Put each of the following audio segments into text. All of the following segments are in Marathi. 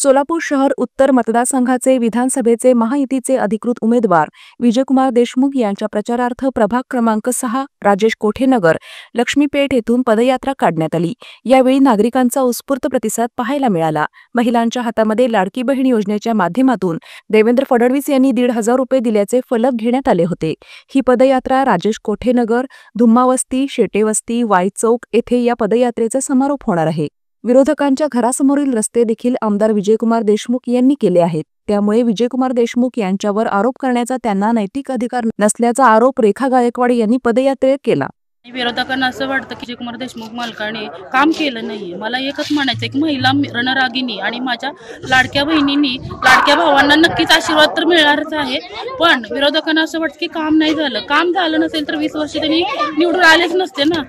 सोलापूर शहर उत्तर मतदारसंघाचे विधानसभेचे महायुतीचे अधिकृत उमेदवार विजयकुमार देशमुख यांच्या प्रचारार्थ प्रभाग क्रमांक 6 राजेश कोठेनगर लक्ष्मीपेठ येथून पदयात्रा काढण्यात आली। यावेळी नागरिकांचा उत्स्फूर्त प्रतिसाद पाहायला मिळाला। महिलांच्या हातामध्ये लाडकी बहीण योजनेच्या माध्यमातून देवेंद्र फडणवीस यांनी 1,500 रुपये दिल्याचे फलक घेण्यात आले होते। ही पदयात्रा राजेश कोठेनगर, धुम्मावस्ती, शेटेवस्ती, वाई चौक येथे या पदयात्रेचा समारोप होणार आहे। विरोधकांच्या घरासमोरील रस्ते देखील आमदार विजयकुमार देशमुख यांनी केले आहेत। त्यामुळे विजयकुमार देशमुख यांच्यावर आरोप करण्याचा त्यांना नैतिक अधिकार नसल्याचा आरोप रेखा गायकवाड यांनी पदयात्रेत केला। विरोधकांना असं वाटतं की विजयकुमार देशमुख मालकाने काम केलं नाहीये। मला एकच म्हणायचं आहे की महिला रणरागिनी आणि माझ्या लाडक्या बहिणींनी, लाडक्या भावांना नक्कीच आशीर्वाद तर मिळणारच आहे, पण विरोधकांना असं वाटतं की काम नाही झालं। काम झालं नसेल तर 20 वर्ष त्यांनी निवडून आलेच नसते ना।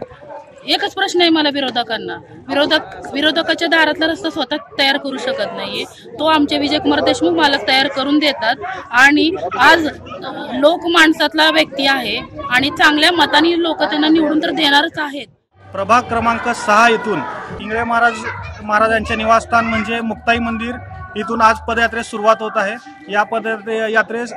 एकच प्रश्न आहे मला विरोधकांना, विरोधकाच्या दारातला रस्ता स्वतः तयार करू शकत नाहीये, तो आमचे विजयकुमार देशमुख मालक तयार करून देतात। आणि आज लोक माणसातला व्यक्ती आहे आणि चांगल्या मताने लोक त्यांना निवडून तर देणारच आहेत। प्रभाग क्रमांक 6 येथून इंगळे महाराजांचे निवासस्थान म्हणजे मुक्ताई मंदिर इथून आज पदयात्रेस सुरुवात होत आहे। या पदयात्रेस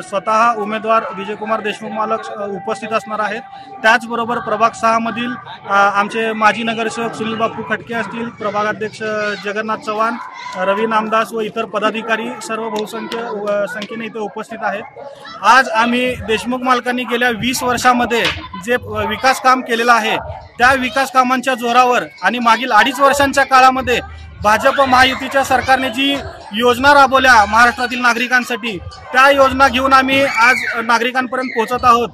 स्वतः उमेदवार विजयकुमार देशमुख मालक उपस्थित असणार आहेत। त्याचबरोबर प्रभाग 6 मधील आमचे माजी नगरसेवक सुनील बापू खटके असतील, प्रभागाध्यक्ष जगन्नाथ चव्हाण, रवी नामदास व इतर पदाधिकारी सर्व बहुसंख्य संख्येने इथे उपस्थित आहेत। आज आम्ही देशमुख मालकांनी गेल्या 20 वर्षामध्ये जे विकास काम केलेलं आहे त्या विकास कामांच्या जोरावर आणि मागील 2.5 वर्षांच्या काळामध्ये भाजप महायुतीच्या सरकारने जी योजना राबवल्या महाराष्ट्रातील नागरिकांसाठी, त्या योजना घेऊन आम्ही आज नागरिकांपर्यंत पोहोचत आहोत।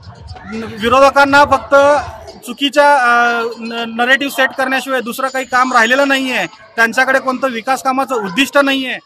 विरोधकांना फक्त चुकीच्या नरेटिव्ह सेट करण्याशिवाय दुसरं काही काम राहिलेलं नाहीये। त्यांच्याकडे कोणतं विकास कामाचं उद्दिष्ट नाहीये।